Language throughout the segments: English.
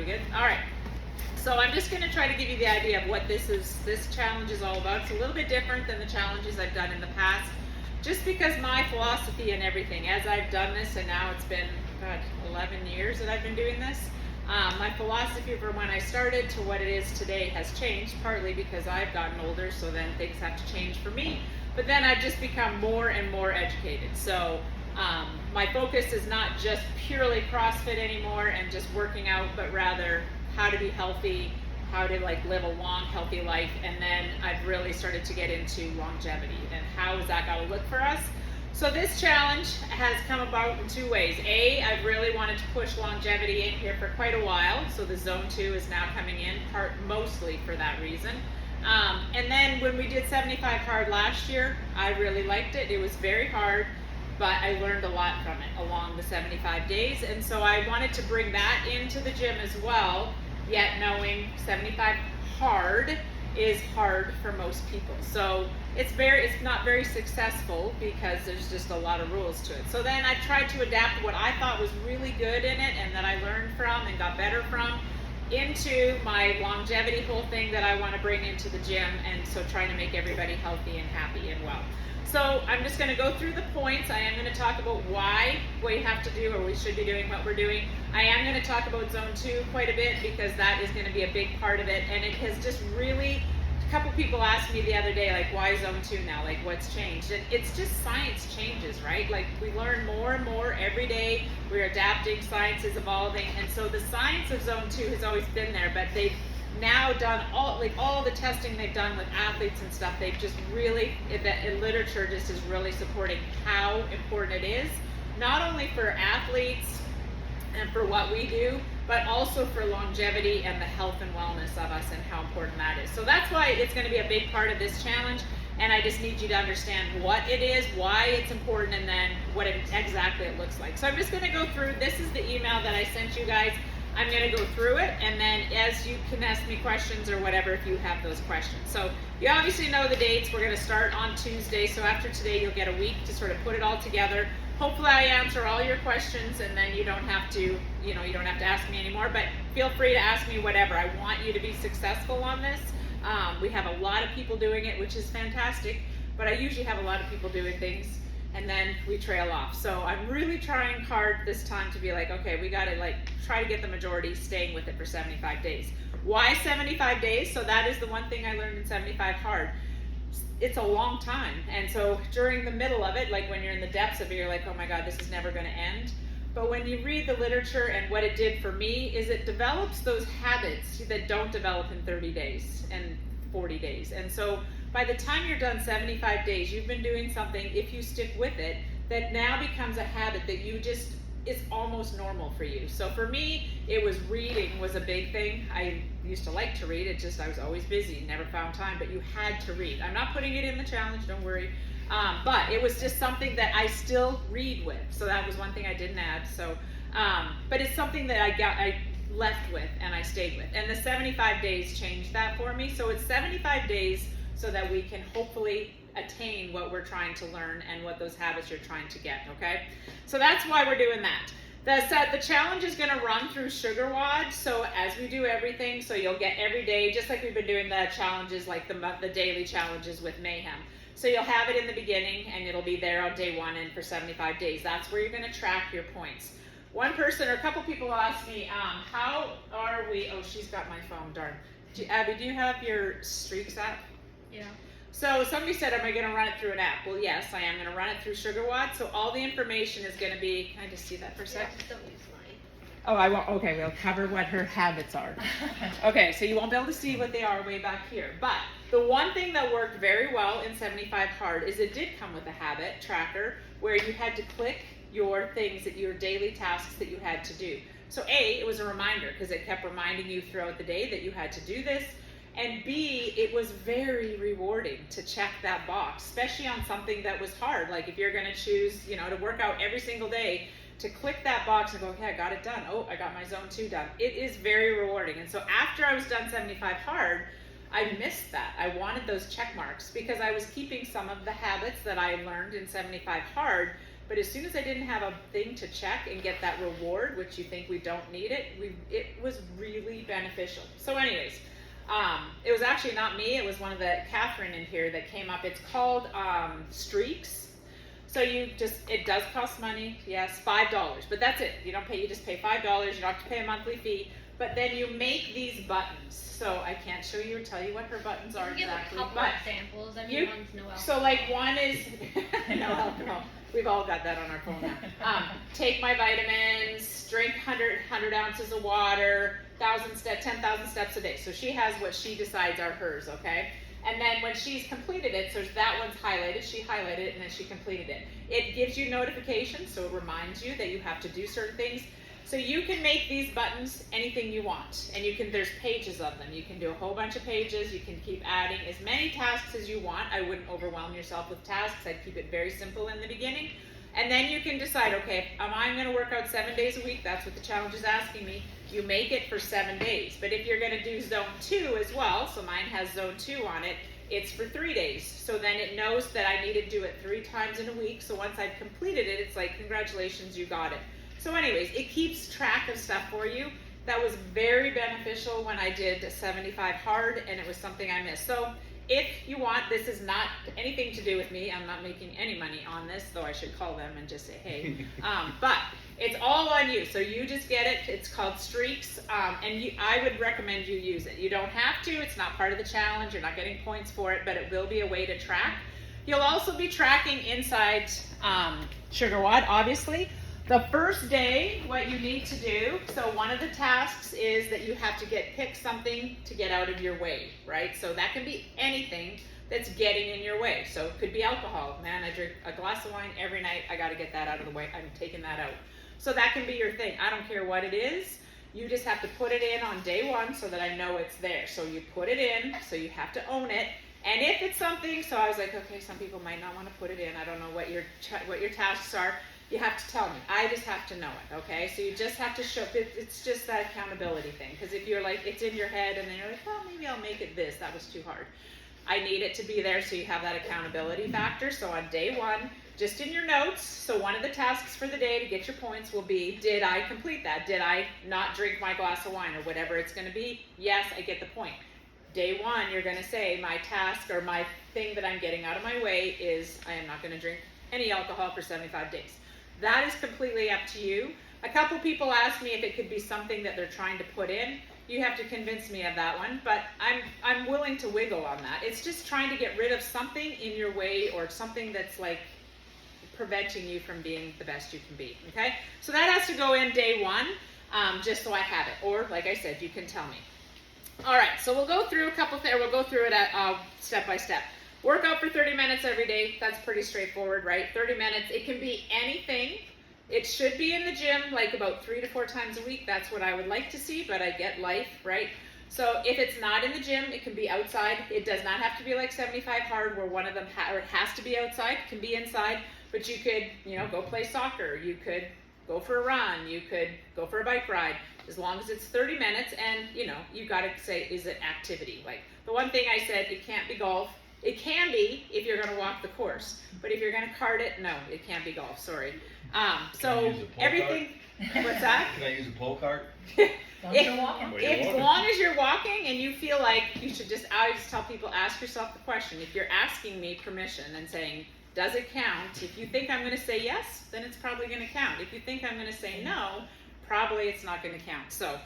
we good? All right. So I'm just going to try to give you the idea of what this challenge is all about. It's a little bit different than the challenges I've done in the past, just because my philosophy and everything, as I've done this, and now it's been, God, 11 years that I've been doing this, my philosophy from when I started to what it is today has changed, partly because I've gotten older, so then things have to change for me. But then I've just become more and more educated. So my focus is not just purely CrossFit anymore and just working out, but rather how to be healthy, how to live a long, healthy life. And then I've really started to get into longevity and how is that going to look for us. So this challenge has come about in two ways. A, I've really wanted to push longevity in here for quite a while. So the Zone 2 is now coming in, mostly for that reason. And then when we did 75 hard last year, I really liked it. It was very hard, but I learned a lot from it along the 75 days. And so I wanted to bring that into the gym as well, yet knowing 75 hard is hard for most people. So it's not very successful because there's just a lot of rules to it. So then I tried to adapt what I thought was really good in it and that I learned from and got better from into my longevity whole thing that I want to bring into the gym, and so trying to make everybody healthy and happy and well. So I'm just going to go through the points. I am going to talk about why we have to do, or we should be doing what we're doing. I am going to talk about Zone 2 quite a bit because that is going to be a big part of it, and it has just really, a couple people asked me the other day, why Zone 2 now? What's changed? And it's just science changes, right? We learn more and more every day. We're adapting, science is evolving, and so the science of Zone 2 has always been there, but they've now done all the testing they've done with athletes and stuff. They've just really, the literature just is really supporting how important it is, not only for athletes and for what we do, but also for longevity and the health and wellness of us and how important that is. So that's why it's going to be a big part of this challenge, and I just need you to understand what it is, why it's important, and then what exactly it looks like. So I'm just going to go through, this is the email that I sent you guys. I'm going to go through it, and then as you can ask me questions or whatever if you have those questions. So you obviously know the dates. We're going to start on Tuesday, so after today you'll get a week to sort of put it all together. Hopefully I answer all your questions, and then you don't have to, you don't have to ask me anymore, but feel free to ask me whatever. I want you to be successful on this. We have a lot of people doing it, which is fantastic, but I usually have a lot of people doing things and then we trail off. So I'm really trying hard this time to be okay, we got to try to get the majority staying with it for 75 days. Why 75 days? So that is the one thing I learned in 75 hard. It's a long time. And so during the middle of it, when you're in the depths of it, you're oh my God, this is never going to end. But when you read the literature, and what it did for me is it develops those habits that don't develop in 30 days and 40 days. And so by the time you're done 75 days, you've been doing something, if you stick with it, that now becomes a habit that it's almost normal for you. So for me, it was reading was a big thing. I used to like to read, I was always busy, never found time, but you had to read. I'm not putting it in the challenge, don't worry. But it was just something that I still read with. So that was one thing I didn't add. So, but it's something that I left with and I stayed with. And the 75 days changed that for me. So it's 75 days so that we can hopefully attain what we're trying to learn and what those habits you're trying to get, okay? So that's why we're doing that. The challenge is going to run through SugarWOD, so as we do everything, so you'll get every day, just like we've been doing the challenges, the daily challenges with Mayhem. So you'll have it in the beginning, and it'll be there on day one and for 75 days. That's where you're going to track your points. One person, or a couple people asked me, how are we, oh, she's got my phone, darn. Abby, do you have your Streaks app? Yeah. So somebody said, am I going to run it through an app? Well, yes, I am going to run it through SugarWOD. So all the information is going to be, can I just see that for a sec? Yeah, don't use mine. Oh, I won't. Okay, we'll cover what her habits are. Okay, so you won't be able to see what they are way back here. But the one thing that worked very well in 75 hard is it did come with a habit tracker where you had to click your things, your daily tasks that you had to do. So A, it was a reminder because it kept reminding you throughout the day that you had to do this. And B, it was very rewarding to check that box, especially on something that was hard. If you're going to choose, to work out every single day, to click that box and go, okay, I got it done. Oh, I got my Zone 2 done. It is very rewarding. And so after I was done 75 hard, I missed that. I wanted those check marks because I was keeping some of the habits that I learned in 75 hard But as soon as I didn't have a thing to check and get that reward, which you think we don't need it, it was really beneficial. So anyways, it was actually not me, it was one of the Catherine in here that came up. It's called Streaks. So it does cost money, yes, $5, but that's it. You don't pay, you just pay $5, you don't have to pay a monthly fee, but then you make these buttons. So I can't show you or tell you what her buttons are exactly. Give a couple examples, everyone's no alcohol. So like one is, no alcohol. We've all got that on our phone now. Take my vitamins, drink 100 ounces of water, 10,000 steps a day. So she has what she decides are hers, okay? And then when she's completed it, so that one's highlighted, she highlighted it and then she completed it. It gives you notifications, so it reminds you that you have to do certain things. So you can make these buttons anything you want, and there's pages of them. You can do a whole bunch of pages, you can keep adding as many tasks as you want. I wouldn't overwhelm yourself with tasks, I'd keep it very simple in the beginning. And then you can decide, okay, I'm gonna work out 7 days a week, that's what the challenge is asking me. You make it for 7 days. But if you're gonna do zone 2 as well, so mine has zone 2 on it, it's for 3 days. So then it knows that I need to do it 3 times in a week. So once I've completed it, it's like, congratulations, you got it. So anyways, it keeps track of stuff for you. That was very beneficial when I did 75 hard, and it was something I missed. So if you want, this is not anything to do with me. I'm not making any money on this, though I should call them and just say, hey. But it's all on you. So you just get it. It's called Streaks, and I would recommend you use it. You don't have to. It's not part of the challenge. You're not getting points for it, but it will be a way to track. You'll also be tracking inside Sugar WOD, obviously. The first day, what you need to do, so one of the tasks is that you have to pick something to get out of your way, right? So that can be anything that's getting in your way. So it could be alcohol. Man, I drink a glass of wine every night. I got to get that out of the way. I'm taking that out. So that can be your thing. I don't care what it is. You just have to put it in on day 1 so that I know it's there. So you put it in, so you have to own it. And if it's something, so I was like, okay, some people might not want to put it in. I don't know what your tasks are. You have to tell me. I just have to know it, okay? So you just have to show, it's just that accountability thing. Because if you're like, it's in your head and then you're like, well, maybe I'll make it this. That was too hard. I need it to be there so you have that accountability factor. So on day 1, just in your notes, so one of the tasks for the day to get your points will be, did I complete that? Did I not drink my glass of wine or whatever it's going to be? Yes, I get the point. Day 1, you're going to say my task or my thing that I'm getting out of my way is I am not going to drink any alcohol for 75 days. That is completely up to you. A couple people asked me if it could be something that they're trying to put in. You have to convince me of that one, but I'm willing to wiggle on that. It's just trying to get rid of something in your way or something that's like preventing you from being the best you can be, okay? So that has to go in day 1, just so I have it. Or, like I said, you can tell me. All right, so we'll go through a couple things, we'll go through it step by step. Work out for 30 minutes every day. That's pretty straightforward, right? 30 minutes. It can be anything. It should be in the gym like about 3 to 4 times a week. That's what I would like to see, but I get life, right? So if it's not in the gym, it can be outside. It does not have to be like 75 hard where one of them has to be outside. It can be inside, but you could, go play soccer. You could go for a run. You could go for a bike ride. As long as it's 30 minutes and, you got to say, is it activity? Like the one thing I said, it can't be golf. It can be if you're going to walk the course, but if you're going to cart it, no, it can't be golf. Sorry. So everything. What's that? Can I use a pole cart? As long as you're walking and you feel like you should I always tell people, ask yourself the question. If you're asking me permission and saying, does it count? If you think I'm going to say yes, then it's probably going to count. If you think I'm going to say no, probably it's not going to count. So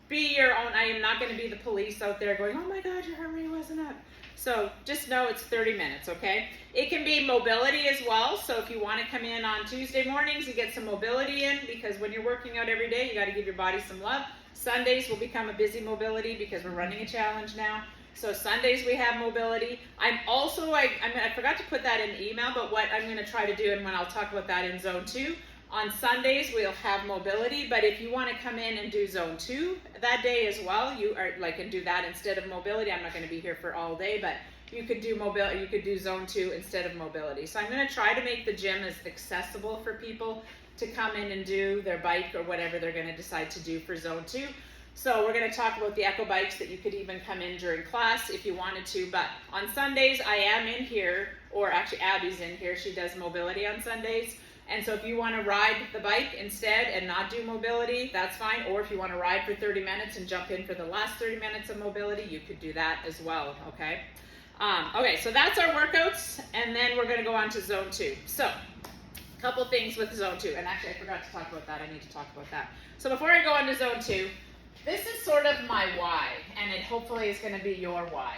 be your own. I am not going to be the police out there going, oh my God, your heart rate wasn't up. So just know it's 30 minutes, okay? It can be mobility as well. So if you want to come in on Tuesday mornings, you get some mobility in because when you're working out every day, you got to give your body some love. Sundays will become a busy mobility because we're running a challenge now. So Sundays we have mobility. I'm also, I forgot to put that in the email, but what I'm going to try to do, and when I'll talk about that in zone 2, on Sundays, we'll have mobility, but if you want to come in and do zone 2 that day as well, you are and do that instead of mobility. I'm not going to be here for all day, but you could do mobility. You could do zone 2 instead of mobility. So I'm going to try to make the gym as accessible for people to come in and do their bike or whatever they're going to decide to do for zone 2. So we're going to talk about the Echo bikes that you could even come in during class if you wanted to. But on Sundays, I am in here, or actually Abby's in here. She does mobility on Sundays. And so if you want to ride the bike instead and not do mobility, that's fine. Or if you want to ride for 30 minutes and jump in for the last 30 minutes of mobility, you could do that as well, okay? Okay, so that's our workouts, and then we're going to go on to zone 2. So, a couple things with zone 2, and actually I forgot to talk about that. I need to talk about that. So before I go on to zone 2, this is sort of my why, and it hopefully is going to be your why.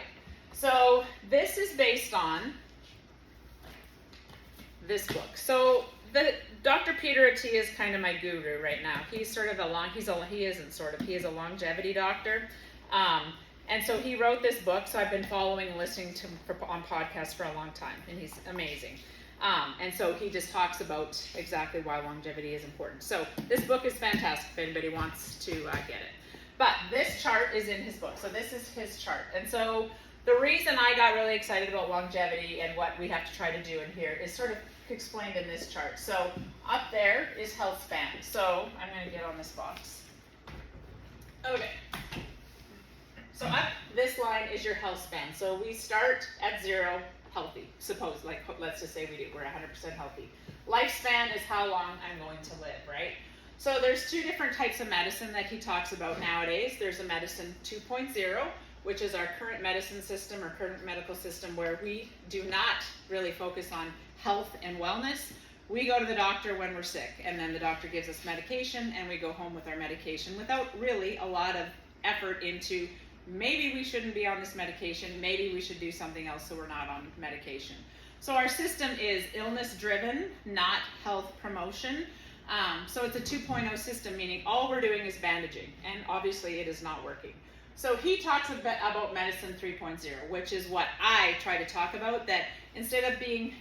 So this is based on this book. So Dr. Peter Attia is kind of my guru right now. He's sort of he is a longevity doctor. And so he wrote this book, so I've been following and listening to him on podcasts for a long time, and he's amazing. And so he just talks about exactly why longevity is important. So this book is fantastic if anybody wants to get it. But this chart is in his book, so this is his chart. And so the reason I got really excited about longevity and what we have to try to do in here is sort of explained in this chart. So up there is health span. So I'm going to get on this box. Okay. So up this line is your health span. So we start at 0, healthy. Let's just say we're 100% healthy. Lifespan is how long I'm going to live, right? So there's 2 different types of medicine that he talks about nowadays. There's a medicine 2.0, which is our current medicine system or current medical system, where we do not really focus on health and wellness. We go to the doctor when we're sick, and then the doctor gives us medication, and we go home with our medication without really a lot of effort into maybe we shouldn't be on this medication, maybe we should do something else so we're not on medication. So our system is illness driven, not health promotion. So it's a 2.0 system, meaning all we're doing is bandaging, and obviously it is not working. So he talks a bit about medicine 3.0, which is what I try to talk about, that instead of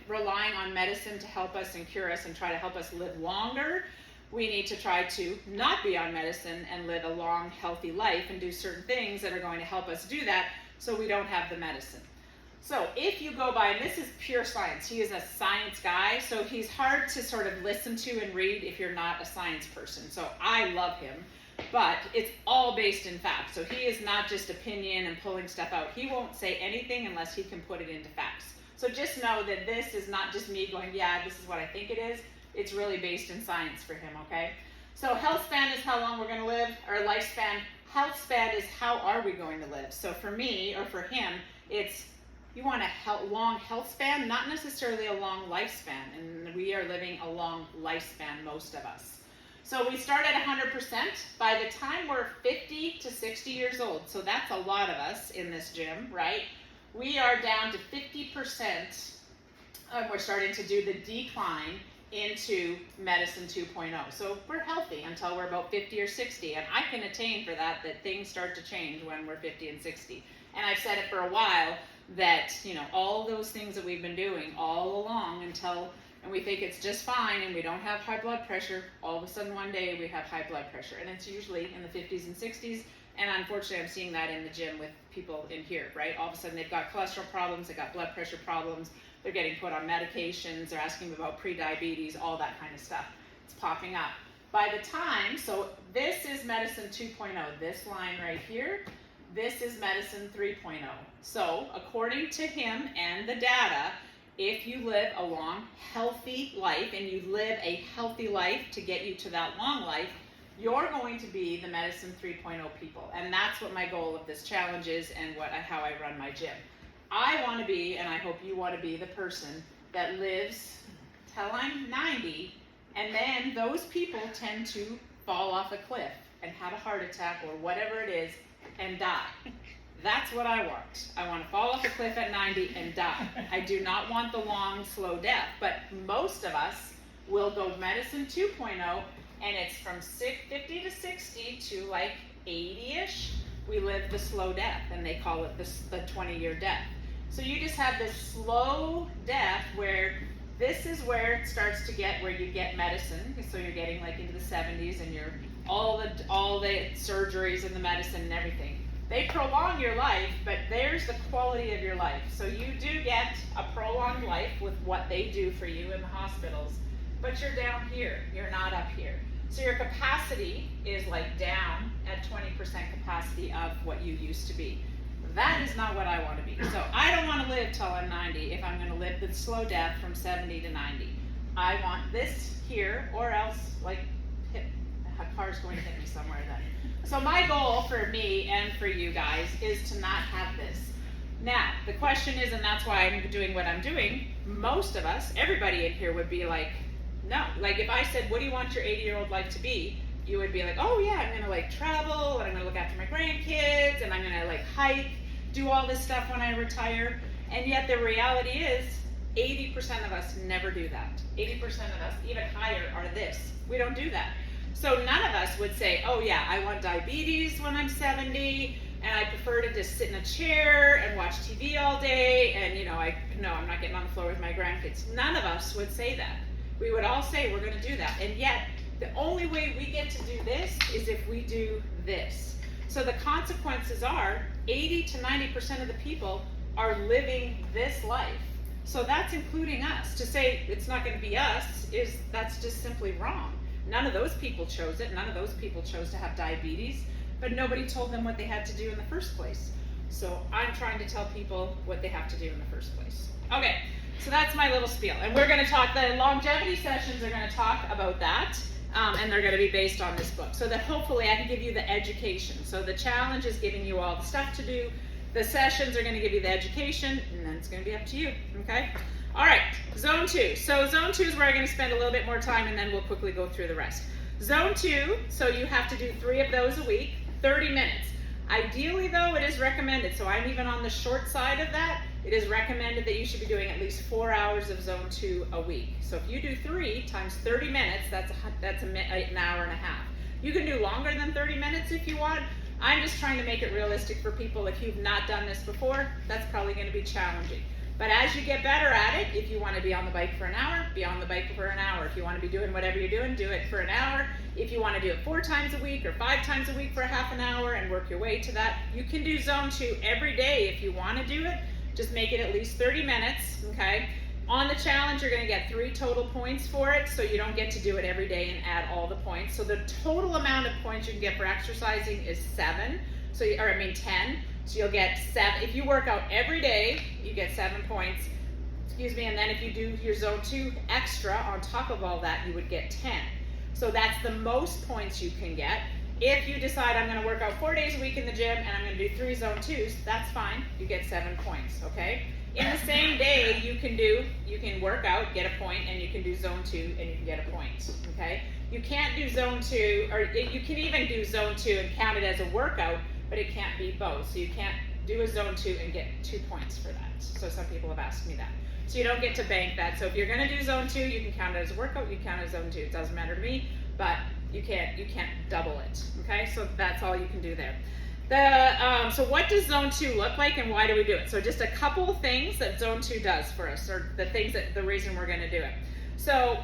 relying on medicine to help us and cure us and try to help us live longer, we need to try to not be on medicine and live a long, healthy life and do certain things that are going to help us do that so we don't have the medicine. So if you go by, and this is pure science, he is a science guy, so he's hard to sort of listen to and read if you're not a science person. So I love him, but it's all based in fact. So he is not just opinion and pulling stuff out. He won't say anything unless he can put it into facts. So just know that this is not just me going, yeah, this is what I think it is. It's really based in science for him, okay? So health span is how long we're going to live, or lifespan. Health span is how are we going to live. So for me, or for him, it's you want a long health span, not necessarily a long lifespan. And we are living a long lifespan, most of us. So we start at 100%. By the time we're 50 to 60 years old, so that's a lot of us in this gym, right? We are down to 50%. We're starting to do the decline into medicine 2.0. So we're healthy until we're about 50 or 60, and I can attain for that things start to change when we're 50 and 60. And I've said it for a while that, all those things that we've been doing all along and we think it's just fine and we don't have high blood pressure, all of a sudden one day we have high blood pressure, and it's usually in the 50s and 60s, and unfortunately I'm seeing that in the gym with people in here, right? All of a sudden they've got cholesterol problems, they've got blood pressure problems, they're getting put on medications, they're asking about pre-diabetes, all that kind of stuff. It's popping up. By the time, so this is medicine 2.0, this line right here, this is medicine 3.0. So according to him and the data, if you live a long, healthy life, and you live a healthy life to get you to that long life, you're going to be the medicine 3.0 people. And that's what my goal of this challenge is, and how I run my gym. I want to be, and I hope you want to be, the person that lives till I'm 90, and then those people tend to fall off a cliff and have a heart attack or whatever it is and die. That's what I want. I want to fall off a cliff at 90 and die. I do not want the long, slow death, but most of us will go medicine 2.0, and it's from 50 to 60 to like 80-ish. We live the slow death, and they call it the 20-year death. So you just have this slow death where this is where it starts to get where you get medicine. So you're getting like into the 70s, and you're all the surgeries and the medicine and everything. They prolong your life, but there's the quality of your life. So you do get a prolonged life with what they do for you in the hospitals, but you're down here, you're not up here. So your capacity is like down at 20% capacity of what you used to be. That is not what I want to be. So I don't want to live till I'm 90 if I'm going to live the slow death from 70 to 90. I want this here, or else like a car's going to hit me somewhere then. So my goal for me and for you guys is to not have this. Now, the question is, and that's why I'm doing what I'm doing, most of us, everybody in here would be like, no. Like if I said, what do you want your 80-year-old life to be? You would be like, oh yeah, I'm gonna like travel, and I'm gonna look after my grandkids, and I'm gonna like hike, do all this stuff when I retire. And yet the reality is, 80% of us never do that. 80% of us, even higher, are this. We don't do that. So none of us would say, oh yeah, I want diabetes when I'm 70, and I prefer to just sit in a chair and watch TV all day, and I'm not getting on the floor with my grandkids. None of us would say that. We would all say we're gonna do that. And yet, the only way we get to do this is if we do this. So the consequences are 80 to 90% of the people are living this life. So that's including us. To say it's not going to be us that's just simply wrong. None of those people chose it. None of those people chose to have diabetes, but nobody told them what they had to do in the first place. So I'm trying to tell people what they have to do in the first place. Okay, so that's my little spiel. And we're going to talk, the longevity sessions are going to talk about that. And they're going to be based on this book, so that hopefully I can give you the education. So the challenge is giving you all the stuff to do. The sessions are going to give you the education, and then it's going to be up to you, okay? All right, zone 2. So zone 2 is where I'm going to spend a little bit more time, and then we'll quickly go through the rest. Zone 2, so you have to do 3 of those a week, 30 minutes. Ideally, though, it is recommended, so I'm even on the short side of that, it is recommended that you should be doing at least 4 hours of zone 2 a week. So if you do 3 times 30 minutes, that's an hour and a half. You can do longer than 30 minutes if you want. I'm just trying to make it realistic for people. If you've not done this before, that's probably going to be challenging. But as you get better at it, if you want to be on the bike for an hour, be on the bike for an hour. If you want to be doing whatever you're doing, do it for an hour. If you want to do it 4 times a week or 5 times a week for a half an hour and work your way to that, you can do zone 2 every day if you want to do it. Just make it at least 30 minutes, okay? On the challenge, you're going to get 3 total points for it, so you don't get to do it every day and add all the points. So the total amount of points you can get for exercising is 10. So you'll get 7. If you work out every day, you get 7 points. And then if you do your zone 2 extra on top of all that, you would get 10. So that's the most points you can get. If you decide I'm going to work out 4 days a week in the gym and I'm going to do 3 zone 2s, that's fine. You get 7 points, okay? In the same day, you can work out, get a point, and you can do zone 2 and you can get a point, okay? You can't do zone 2, or you can even do zone 2 and count it as a workout, but it can't be both. So you can't do a zone 2 and get 2 points for that. So some people have asked me that. So you don't get to bank that. So if you're going to do zone 2, you can count it as a workout, you can count it as zone 2. It doesn't matter to me, but you can't double it, okay? So that's all you can do there. So what does zone 2 look like and why do we do it? So just a couple of things that zone 2 does for us, or the reason we're going to do it. So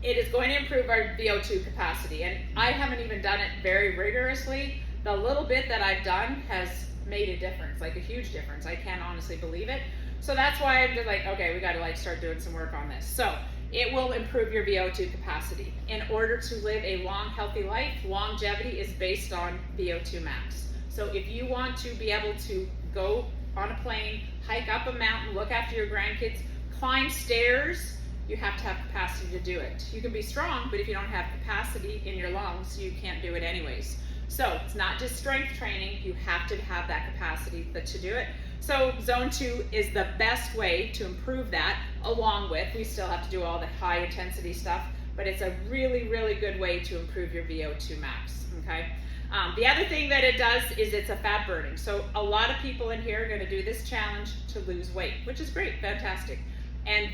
it is going to improve our VO2 capacity, and I haven't even done it very rigorously. The little bit that I've done has made a difference, like a huge difference. I can't honestly believe it. So that's why I'm just like, okay, we got to start doing some work on this. So it will improve your VO2 capacity. In order to live a long, healthy life, longevity is based on VO2 max. So if you want to be able to go on a plane, hike up a mountain, look after your grandkids, climb stairs, you have to have capacity to do it. You can be strong, but if you don't have capacity in your lungs, you can't do it anyways. So it's not just strength training, you have to have that capacity to do it. So zone 2 is the best way to improve that, along with, we still have to do all the high intensity stuff, but it's a really, really good way to improve your VO2 max, okay? The other thing that it does is it's a fat burning. So a lot of people in here are gonna do this challenge to lose weight, which is great, fantastic. And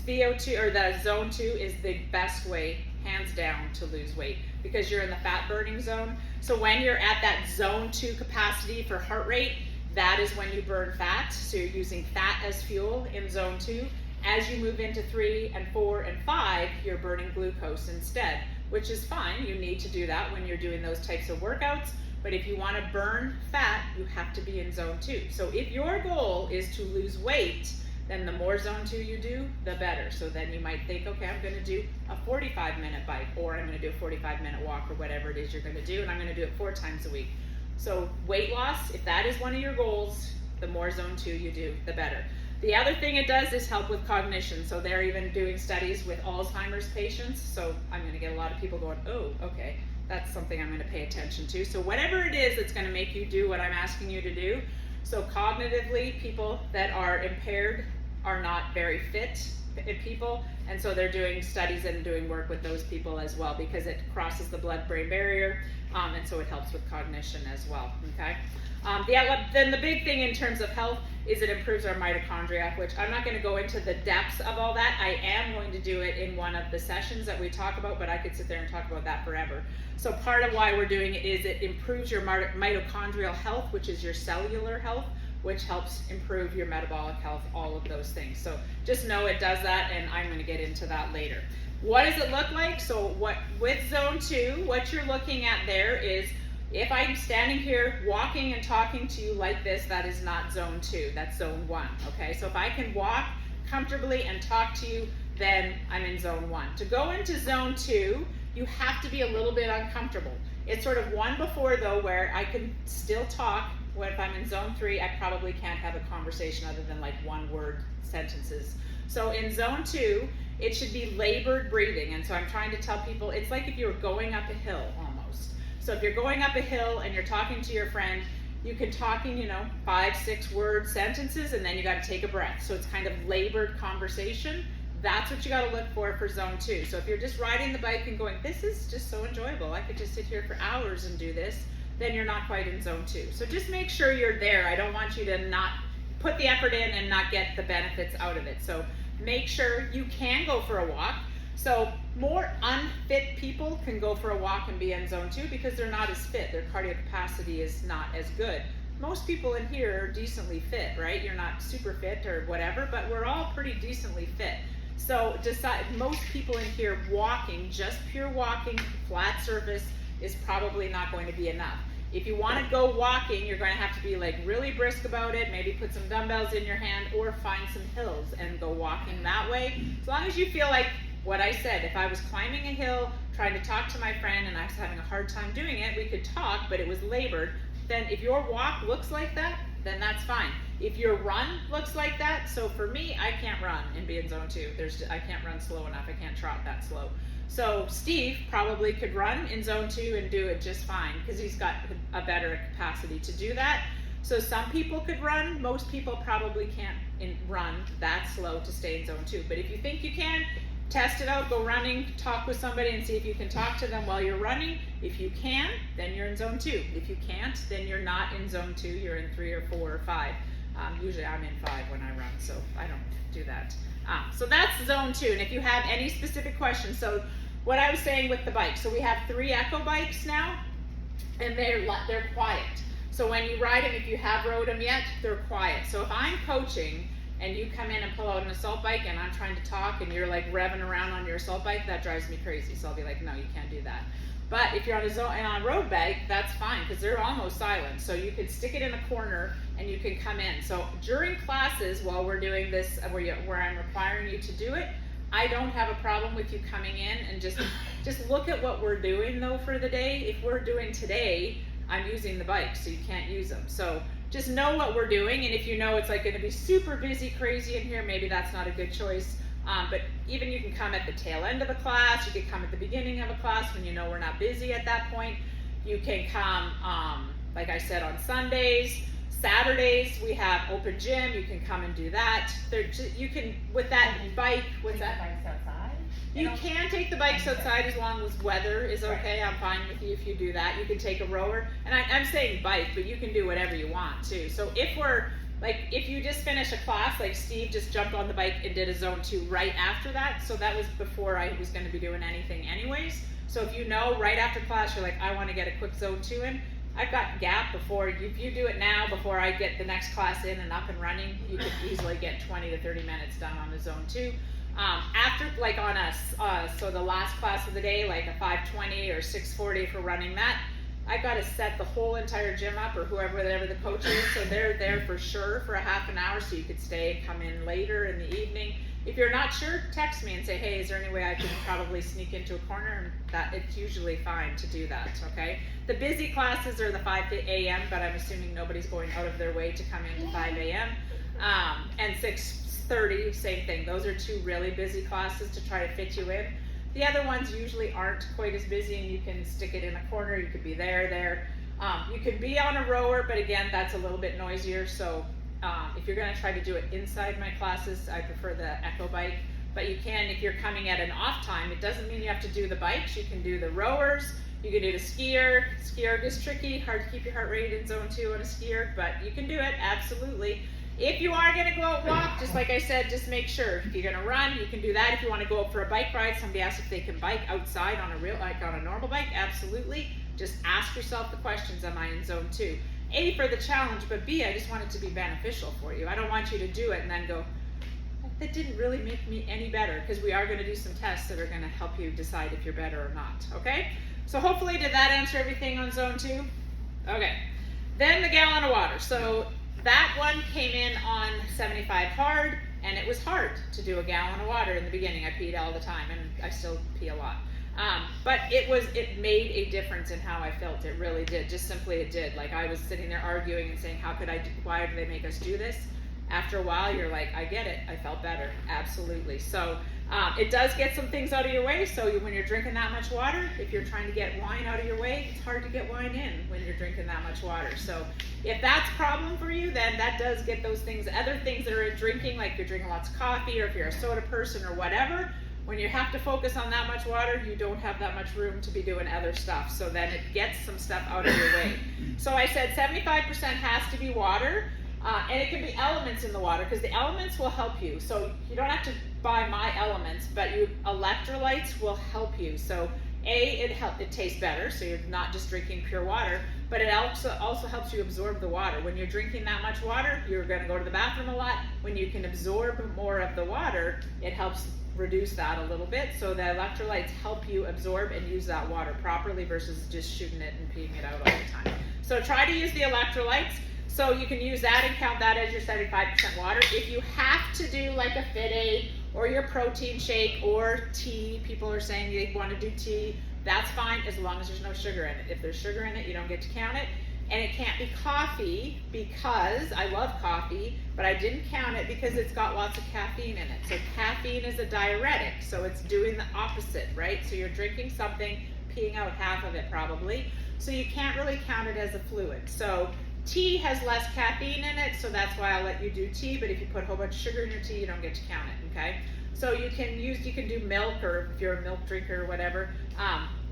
VO2, or the zone 2 is the best way, hands down, to lose weight, because you're in the fat burning zone. So when you're at that zone 2 capacity for heart rate, that is when you burn fat. So you're using fat as fuel in zone 2. As you move into 3 and 4 and 5, you're burning glucose instead, which is fine. You need to do that when you're doing those types of workouts. But if you want to burn fat, you have to be in zone 2. So if your goal is to lose weight, then the more zone 2 you do, the better. So then you might think, okay, I'm going to do a 45-minute bike, or I'm going to do a 45-minute walk, or whatever it is you're going to do, and I'm going to do it 4 times a week. So weight loss, if that is one of your goals, the more zone 2 you do, the better. The other thing it does is help with cognition. So they're even doing studies with Alzheimer's patients. So I'm going to get a lot of people going, oh, okay, that's something I'm going to pay attention to. So whatever it is that's going to make you do what I'm asking you to do. So cognitively, people that are impaired are not very fit people, and so they're doing studies and doing work with those people as well, because it crosses the blood-brain barrier, and so it helps with cognition as well. Okay. Then the big thing in terms of health is it improves our mitochondria, which I'm not going to go into the depths of all that. I am going to do it in one of the sessions that we talk about, but I could sit there and talk about that forever. So part of why we're doing it is it improves your mitochondrial health, which is your cellular health, which helps improve your metabolic health, all of those things. So just know it does that, and I'm going to get into that later. What does it look like? So with zone 2, what you're looking at there is, if I'm standing here walking and talking to you like this, that is not zone 2, that's zone 1, okay? So if I can walk comfortably and talk to you, then I'm in zone 1. To go into zone 2, you have to be a little bit uncomfortable. It's sort of one before though, where I can still talk. When if I'm in zone 3, I probably can't have a conversation other than like one-word sentences. So in zone 2, it should be labored breathing. And so I'm trying to tell people, it's like if you were going up a hill almost. So if you're going up a hill and you're talking to your friend, you can talk in, 5-6 word sentences, and then you got to take a breath. So it's kind of labored conversation. That's what you got to look for zone 2. So if you're just riding the bike and going, this is just so enjoyable, I could just sit here for hours and do this, then you're not quite in zone 2. So just make sure you're there. I don't want you to not put the effort in and not get the benefits out of it. So make sure you can go for a walk. So more unfit people can go for a walk and be in zone 2 because they're not as fit. Their cardio capacity is not as good. Most people in here are decently fit, right? You're not super fit or whatever, but we're all pretty decently fit. So most people in here walking, just pure walking, flat surface, is probably not going to be enough. If you want to go walking, you're going to have to be like really brisk about it, maybe put some dumbbells in your hand or find some hills and go walking that way. As long as you feel like what I said, if I was climbing a hill, trying to talk to my friend and I was having a hard time doing it, we could talk, but it was labored, then if your walk looks like that, then that's fine. If your run looks like that, so for me, I can't run and be in zone 2. I can't run slow enough, I can't trot that slow. So Steve probably could run in zone 2 and do it just fine because he's got a better capacity to do that. So some people could run, most people probably can't run that slow to stay in zone 2. But if you think you can, test it out, go running, talk with somebody and see if you can talk to them while you're running. If you can, then you're in zone 2. If you can't, then you're not in zone 2, you're in 3 or 4 or 5. Usually I'm in 5 when I run, so I don't do that. So that's zone 2, and if you have any specific questions, so what I was saying with the bike, so we have 3 Echo bikes now, and they're quiet. So when you ride them, if you have rode them yet, they're quiet. So if I'm coaching and you come in and pull out an assault bike and I'm trying to talk and you're like revving around on your assault bike, that drives me crazy. So I'll be like, no, you can't do that. But if you're on a road bike, that's fine because they're almost silent. So you could stick it in a corner and you can come in. So during classes, while we're doing this, where I'm requiring you to do it, I don't have a problem with you coming in and just look at what we're doing though for the day. If we're doing today, I'm using the bike, so you can't use them. So just know what we're doing, and if you know it's like going to be super busy, crazy in here, maybe that's not a good choice. But even you can come at the tail end of a class, you can come at the beginning of a class when you know we're not busy at that point. You can come, like I said, on Sundays. Saturdays we have open gym, you can come and do that. You can, with that bike, what's that? Bikes outside? You can take the bikes outside as long as weather is okay. I'm fine with you if you do that. You can take a rower, and I'm saying bike, but you can do whatever you want too. So if you just finish a class, like Steve just jumped on the bike and did a zone 2 right after that, so that was before I was going to be doing anything anyways. So if you know right after class, you're like, I want to get a quick zone 2 in, I've got gap before, if you do it now before I get the next class in and up and running, you could easily get 20 to 30 minutes done on the zone 2. After, like on so the last class of the day, like a 5:20 or 6:40 for running that, I got to set the whole entire gym up, or whatever the coach is, so they're there for sure for a half an hour, so you could stay and come in later in the evening. If you're not sure, text me and say, hey, is there any way I can probably sneak into a corner? And that it's usually fine to do that, okay? The busy classes are the 5 a.m., but I'm assuming nobody's going out of their way to come in to 5 a.m. And 6:30, same thing. Those are two really busy classes to try to fit you in. The other ones usually aren't quite as busy, and you can stick it in a corner. You could be there. You could be on a rower, but again, that's a little bit noisier. So if you're going to try to do it inside my classes, I prefer the Echo Bike. But you can, if you're coming at an off time, it doesn't mean you have to do the bikes. You can do the rowers. You can do the skier. Skier is tricky, hard to keep your heart rate in zone 2 on a skier, but you can do it, absolutely. If you are going to go out walk, just like I said, just make sure. If you're going to run, you can do that. If you want to go out for a bike ride, somebody asked if they can bike outside on a real, like on a normal bike, absolutely. Just ask yourself the questions, am I in zone 2? A, for the challenge, but B, I just want it to be beneficial for you. I don't want you to do it and then go, that didn't really make me any better, because we are going to do some tests that are going to help you decide if you're better or not, okay? So hopefully, did that answer everything on zone 2? Okay. Then the gallon of water. So that one came in on 75 hard, and it was hard to do a gallon of water in the beginning. I peed all the time, and I still pee a lot. But it made a difference in how I felt. It really did. Just simply it did. Like I was sitting there arguing and saying, why do they make us do this? After a while, you're like, I get it. I felt better. Absolutely. So it does get some things out of your way. So when you're drinking that much water, if you're trying to get wine out of your way, it's hard to get wine in when you're drinking that much water. So if that's a problem for you, then that does get those things. Other things that are in drinking, like you're drinking lots of coffee, or if you're a soda person or whatever, when you have to focus on that much water, you don't have that much room to be doing other stuff. So then it gets some stuff out of your way. So I said 75% has to be water. And it can be elements in the water, because the elements will help you. So you don't have to buy my elements, but electrolytes will help you. So it tastes better, so you're not just drinking pure water, but it also helps you absorb the water. When you're drinking that much water, you're going to go to the bathroom a lot. When you can absorb more of the water, it helps reduce that a little bit. So the electrolytes help you absorb and use that water properly versus just shooting it and peeing it out all the time. So try to use the electrolytes. So you can use that and count that as your 75% water. If you have to do like a FitAid or your protein shake or tea, people are saying they want to do tea, that's fine as long as there's no sugar in it. If there's sugar in it, you don't get to count it. And it can't be coffee, because I love coffee, but I didn't count it because it's got lots of caffeine in it. So caffeine is a diuretic, so it's doing the opposite, right? So you're drinking something, peeing out half of it probably, so you can't really count it as a fluid. So tea has less caffeine in it, so that's why I'll let you do tea, but if you put a whole bunch of sugar in your tea, you don't get to count it, okay? So you can do milk, or if you're a milk drinker or whatever,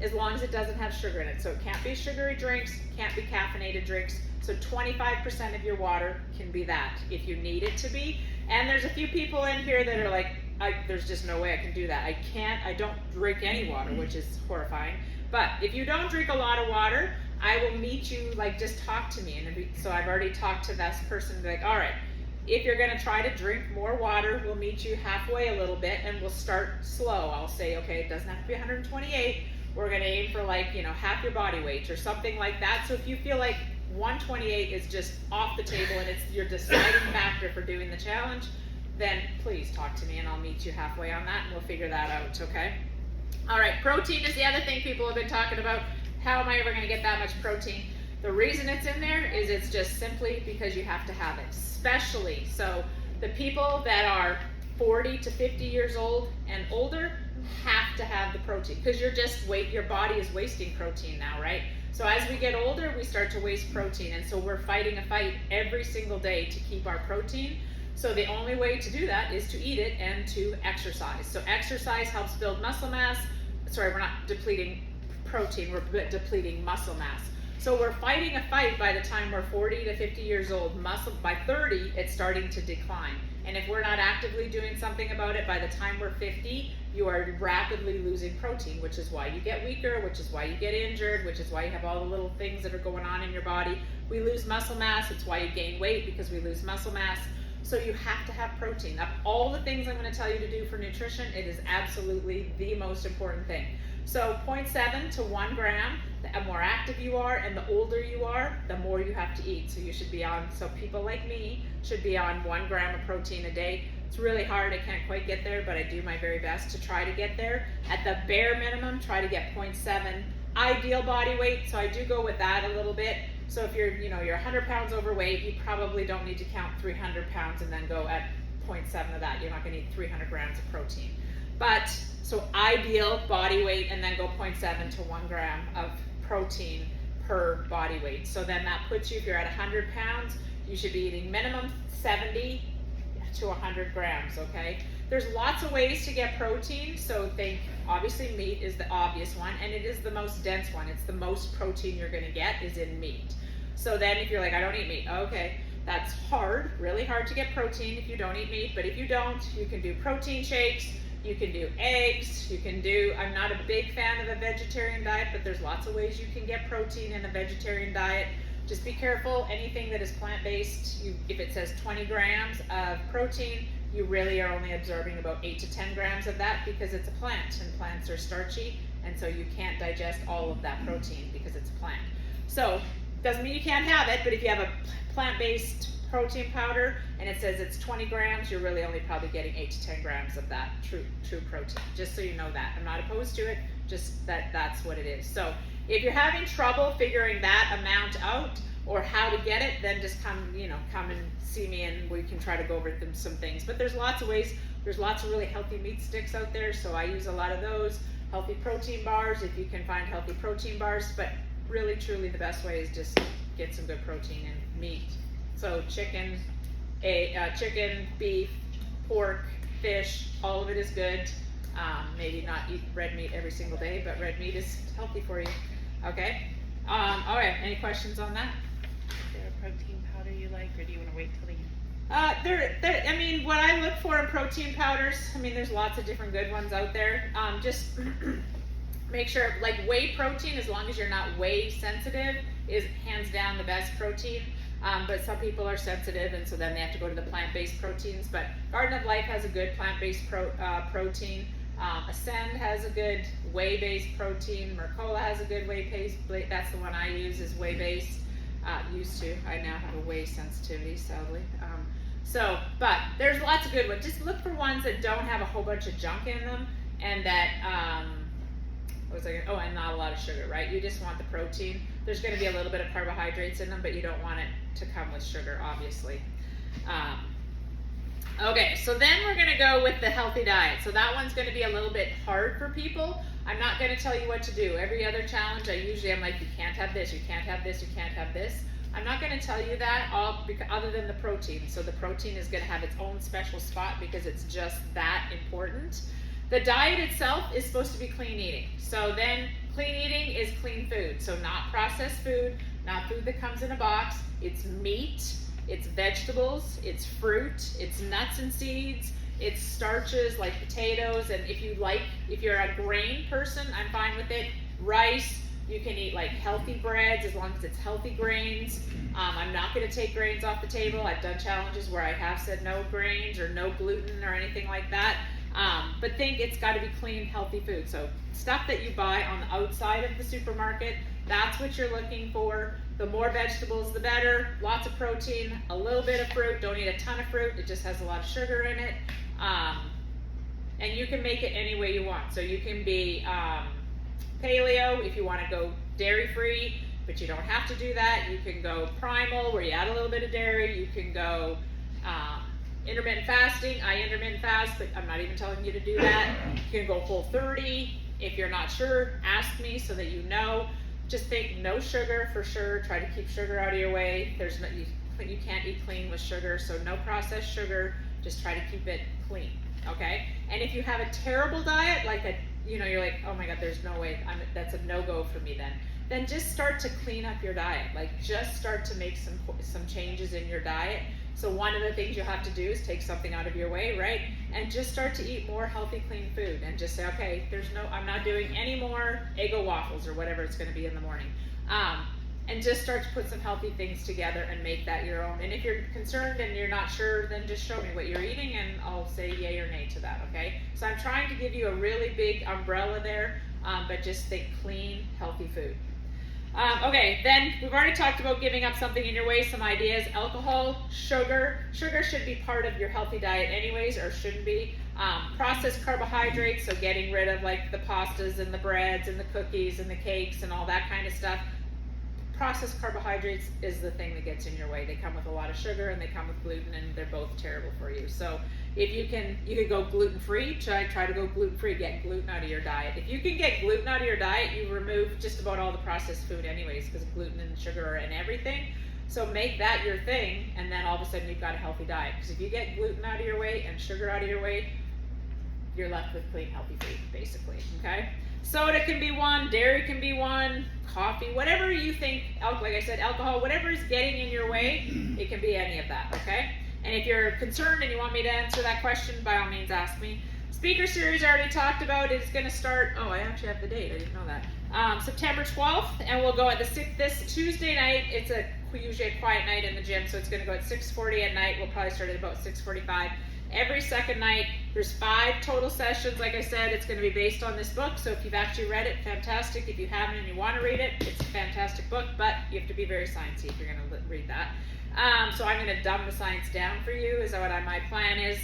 as long as it doesn't have sugar in it. So it can't be sugary drinks, can't be caffeinated drinks. So 25% of your water can be that, if you need it to be. And there's a few people in here that are like, there's just no way I can do that. I don't drink any water, which is horrifying. But if you don't drink a lot of water, I will meet you, like, just talk to me. And so I've already talked to this person, like, all right, if you're going to try to drink more water, we'll meet you halfway a little bit, and we'll start slow. I'll say, okay, it doesn't have to be 128. We're going to aim for, like, half your body weight or something like that. So if you feel like 128 is just off the table and it's your deciding factor for doing the challenge, then please talk to me and I'll meet you halfway on that, and we'll figure that out, okay? All right, protein is the other thing people have been talking about. How am I ever going to get that much protein? The reason it's in there is it's just simply because you have to have it, especially. So the people that are 40 to 50 years old and older have to have the protein, because your body is wasting protein now, right? So as we get older, we start to waste protein, and so we're fighting a fight every single day to keep our protein. So the only way to do that is to eat it and to exercise. So exercise helps build muscle mass. Sorry, we're not depleting protein, we're depleting muscle mass. So we're fighting a fight by the time we're 40 to 50 years old. By 30, it's starting to decline. And if we're not actively doing something about it, by the time we're 50, you are rapidly losing protein, which is why you get weaker, which is why you get injured, which is why you have all the little things that are going on in your body. We lose muscle mass. It's why you gain weight, because we lose muscle mass. So you have to have protein. Of all the things I'm going to tell you to do for nutrition, it is absolutely the most important thing. So 0.7 to 1 gram, the more active you are and the older you are, the more you have to eat. So you should be on, so people like me should be on 1 gram of protein a day. It's really hard, I can't quite get there, but I do my very best to try to get there. At the bare minimum, try to get 0.7. Ideal body weight, so I do go with that a little bit. So if you're, you're 100 pounds overweight, you probably don't need to count 300 pounds and then go at 0.7 of that. You're not going to need 300 grams of protein. But so ideal body weight, and then go 0.7 to 1 gram of protein per body weight. So then that puts you, if you're at 100 pounds, you should be eating minimum 70 to 100 grams, okay? There's lots of ways to get protein, so obviously meat is the obvious one, and it is the most dense one. It's the most protein you're gonna get is in meat. So then if you're like, I don't eat meat, okay, that's hard, really hard to get protein if you don't eat meat, but if you don't, you can do protein shakes, you can do eggs, I'm not a big fan of a vegetarian diet, but there's lots of ways you can get protein in a vegetarian diet. Just be careful, anything that is plant-based, if it says 20 grams of protein, you really are only absorbing about 8 to 10 grams of that because it's a plant, and plants are starchy, and so you can't digest all of that protein because it's a plant. So, doesn't mean you can't have it, but if you have a plant-based protein powder and it says it's 20 grams, you're really only probably getting 8 to 10 grams of that true protein, just so you know that. I'm not opposed to it, just that's what it is. So, if you're having trouble figuring that amount out or how to get it, then just come and see me and we can try to go over some things. But there's lots of ways. There's lots of really healthy meat sticks out there, so I use a lot of those. Healthy protein bars, if you can find healthy protein bars, but really truly the best way is just get some good protein in meat. So chicken, beef, pork, fish, all of it is good. Maybe not eat red meat every single day, but red meat is healthy for you. Okay. All right. Any questions on that? Is there a protein powder you like, or do you want to wait till the end? I mean, what I look for in protein powders, there's lots of different good ones out there. Just make sure, like whey protein, as long as you're not whey sensitive, is hands down the best protein. But some people are sensitive, and so then they have to go to the plant-based proteins. But Garden of Life has a good plant-based protein. Ascend has a good whey-based protein. Mercola has a good whey-based. That's the one I use, is whey-based. Used to. I now have a whey sensitivity, sadly. But there's lots of good ones. Just look for ones that don't have a whole bunch of junk in them, and that, and not a lot of sugar, right? You just want the protein. There's going to be a little bit of carbohydrates in them, but you don't want it to come with sugar, obviously. Okay, so then we're going to go with the healthy diet. So that one's going to be a little bit hard for people. I'm not going to tell you what to do. Every other challenge, I'm like, you can't have this, you can't have this, you can't have this. I'm not going to tell you that other than the protein. So the protein is going to have its own special spot because it's just that important. The diet itself is supposed to be clean eating. So then clean eating is clean food. So not processed food, not food that comes in a box. It's meat, it's vegetables, it's fruit, it's nuts and seeds, it's starches like potatoes. And if you're a grain person, I'm fine with it. Rice, you can eat like healthy breads as long as it's healthy grains. I'm not going to take grains off the table. I've done challenges where I have said no grains or no gluten or anything like that. But think it's got to be clean, healthy food. So stuff that you buy on the outside of the supermarket, that's what you're looking for. The more vegetables, the better. Lots of protein, a little bit of fruit. Don't eat a ton of fruit. It just has a lot of sugar in it. And you can make it any way you want. So you can be paleo if you want to go dairy-free, but you don't have to do that. You can go primal, where you add a little bit of dairy. You can go intermittent fasting. I intermittent fast, but I'm not even telling you to do that. You can go Whole30. If you're not sure, ask me so that you know. Just think no sugar for sure. Try to keep sugar out of your way. You can't eat clean with sugar, so no processed sugar. Just try to keep it clean, okay? And if you have a terrible diet, like you're like, oh my God, there's no way, that's a no-go for me then just start to clean up your diet. Like just start to make some changes in your diet. So one of the things you have to do is take something out of your way, right? And just start to eat more healthy, clean food and just say, okay, I'm not doing any more Eggo waffles or whatever it's gonna be in the morning. And just start to put some healthy things together and make that your own. And if you're concerned and you're not sure, then just show me what you're eating and I'll say yay or nay to that, okay? So I'm trying to give you a really big umbrella there, but just think clean, healthy food. Okay, then we've already talked about giving up something in your way, some ideas. Alcohol, sugar. Sugar should be part of your healthy diet anyways, or shouldn't be. Processed carbohydrates, so getting rid of like the pastas and the breads and the cookies and the cakes and all that kind of stuff. processed carbohydrates is the thing that gets in your way. They come with a lot of sugar and they come with gluten, and they're both terrible for you. So if you could go gluten-free, try to go gluten-free, get gluten out of your diet. If you can get gluten out of your diet, you remove just about all the processed food anyways, because gluten and sugar are in everything. So make that your thing, and then all of a sudden you've got a healthy diet. Because if you get gluten out of your way and sugar out of your way, you're left with clean, healthy food, basically, okay? Soda can be one, dairy can be one, coffee, whatever you think, like I said, alcohol, whatever is getting in your way, it can be any of that, okay? And if you're concerned and you want me to answer that question, by all means ask me. Speaker series I already talked about. It's going to start, I actually have the date, I didn't know that. September 12th, and we'll go at this Tuesday night. It's usually a quiet night in the gym, so it's going to go at 6:40 at night. We'll probably start at about 6:45. Every second night, there's 5 total sessions. Like I said, it's going to be based on this book, so if you've actually read it, fantastic. If you haven't and you want to read it, it's a fantastic book, but you have to be very sciencey if you're going to read that. So I'm going to dumb the science down for you, is what my plan is.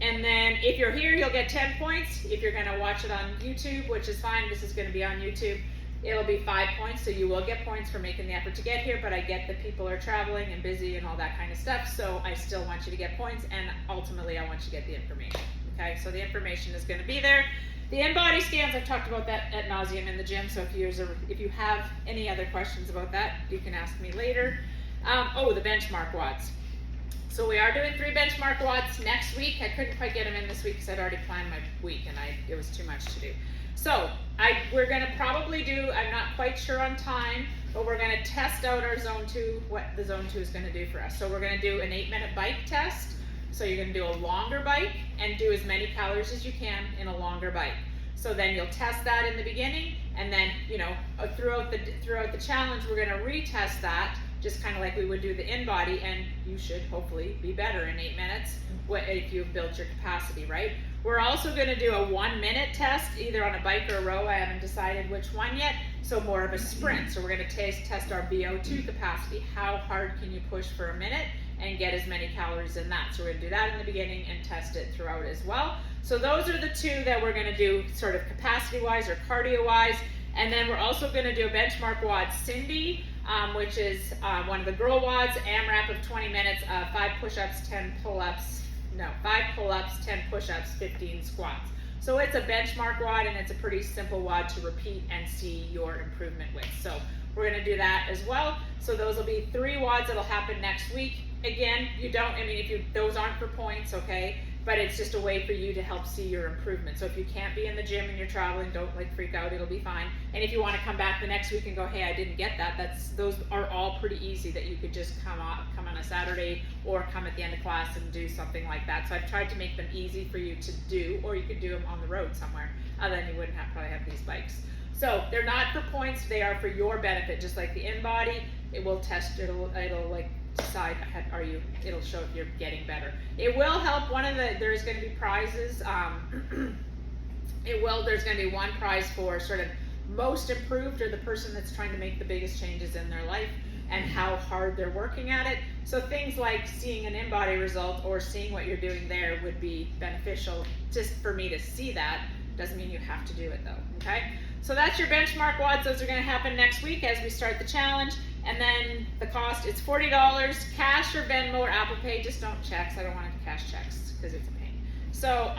And then if you're here, you'll get 10 points. If you're going to watch it on YouTube, which is fine, this is going to be on YouTube, it'll be 5 points, so you will get points for making the effort to get here, but I get that people are traveling and busy and all that kind of stuff, so I still want you to get points, and ultimately I want you to get the information, okay? So the information is going to be there. The InBody scans, I've talked about that ad nauseum in the gym, so if you have any other questions about that, you can ask me later. The benchmark WODs. So we are doing 3 benchmark WODs next week. I couldn't quite get them in this week because I'd already planned my week and it was too much to do. So we're going to probably do, I'm not quite sure on time, but we're going to test out our Zone 2, what the Zone 2 is going to do for us. So we're going to do an 8-minute bike test. So you're going to do a longer bike and do as many calories as you can in a longer bike. So then you'll test that in the beginning, and then, throughout the challenge, we're going to retest that, just kind of like we would do the InBody, and you should hopefully be better in 8 minutes if you've built your capacity, right? We're also going to do a 1-minute test, either on a bike or a row. I haven't decided which one yet, so more of a sprint. So we're going to test our VO2 capacity. How hard can you push for a minute and get as many calories in that? So we're going to do that in the beginning and test it throughout as well. So those are the 2 that we're going to do sort of capacity-wise or cardio-wise. And then we're also going to do a benchmark WOD Cindy, which is one of the girl WODs, AMRAP of 20 minutes, 5 push-ups, 10 pull-ups, 5 pull-ups, 10 push-ups, 15 squats. So it's a benchmark WOD, and it's a pretty simple WOD to repeat and see your improvement with. So we're going to do that as well. So those will be 3 WODs that'll happen next week. Again, those aren't for points, okay? But it's just a way for you to help see your improvement. So if you can't be in the gym and you're traveling, don't freak out, it'll be fine. And if you want to come back the next week and go, hey, I didn't get that, those are all pretty easy, that you could just come on a Saturday or come at the end of class and do something like that. So I've tried to make them easy for you to do, or you could do them on the road somewhere, then you wouldn't probably have these bikes. So they're not for points, they are for your benefit, just like the InBody. It will test, it'll decide, it'll show if you're getting better. It will help, there's going to be prizes. There's going to be one prize for sort of most improved, or the person that's trying to make the biggest changes in their life and how hard they're working at it. So things like seeing an InBody result or seeing what you're doing there would be beneficial. Just for me to see that doesn't mean you have to do it though, okay? So that's your benchmark WODs. Those are going to happen next week as we start the challenge. And then the cost, it's $40, cash or Venmo or Apple Pay. Just don't checks. I don't want to cash checks because it's a pain. So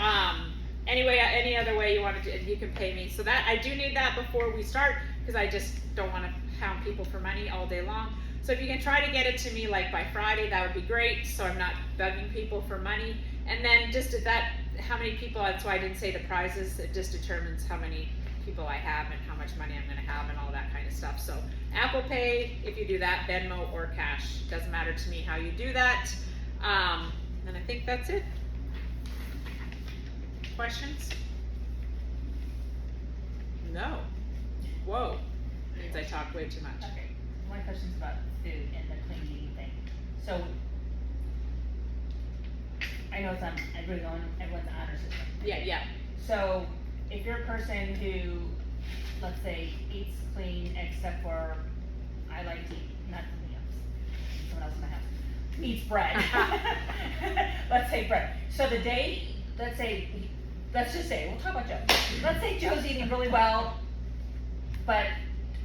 anyway, any other way you want to, you can pay me. So that I do need that before we start, because I just don't want to hound people for money all day long. So if you can try to get it to me like by Friday, that would be great. So I'm not bugging people for money. And then just how many people, that's why I didn't say the prizes. It just determines how many people I have and how much money I'm going to have and all that kind of stuff. So Apple Pay, if you do that, Venmo or cash, doesn't matter to me how you do that. And I think that's it. Questions? No. Whoa. Means I talk way too much. Okay. My question's about food and the clean eating thing. So I know it's on everyone's honor system. Yeah. So if you're a person who, let's say, eats clean except for, I like to eat, not someone else in my house, eats bread. Let's say bread. So the day, let's just say, we'll talk about Joe. Let's say Joe's eating really well, but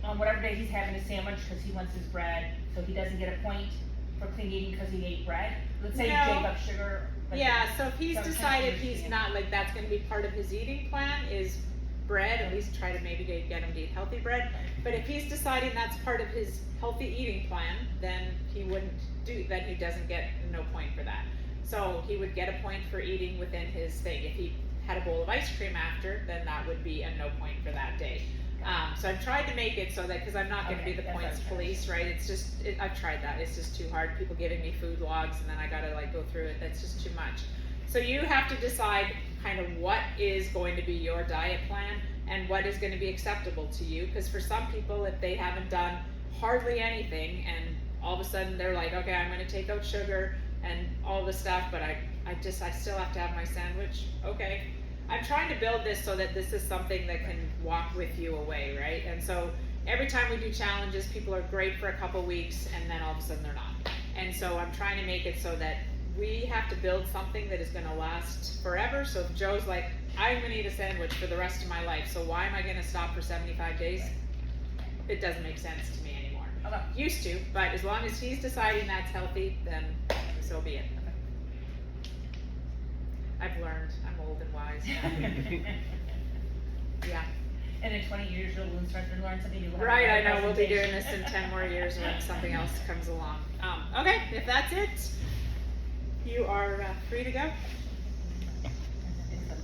on whatever day he's having a sandwich, cause he wants his bread, so he doesn't get a point for clean eating because he ate bread? Let's say he No. gave up sugar. like- Yeah, so if he's So I'm trying to decided he's understand. not, like, that's gonna be part of his eating plan is bread, at least try to maybe get him to eat healthy bread. But if he's deciding that's part of his healthy eating plan, then he wouldn't then he doesn't get no point for that. So he would get a point for eating within his thing. If he had a bowl of ice cream after, then that would be a no point for that day. So I've tried to make it so that, cause I'm not gonna be Okay, the that's what I points was trying to police, right? It's just, I've tried that, it's just too hard, people giving me food logs and then I gotta like go through it, that's just too much. So you have to decide kind of what is going to be your diet plan and what is gonna be acceptable to you, cause for some people, if they haven't done hardly anything and all of a sudden they're like, okay, I'm gonna take out sugar and all the stuff, but I still have to have my sandwich, okay. I'm trying to build this so that this is something that can walk with you away, right? And so every time we do challenges, people are great for a couple weeks and then all of a sudden they're not. And so I'm trying to make it so that we have to build something that is gonna last forever. So if Joe's like, I'm gonna eat a sandwich for the rest of my life, so why am I gonna stop for 75 days? It doesn't make sense to me anymore. Okay. Used to, but as long as he's deciding that's healthy, then so be it. I've learned, I'm old and wise now. Yeah. And in 20 years, you'll start to learn something new. Right, I know, we'll be doing this in 10 more years when something else comes along. Okay, if that's it, you are free to go.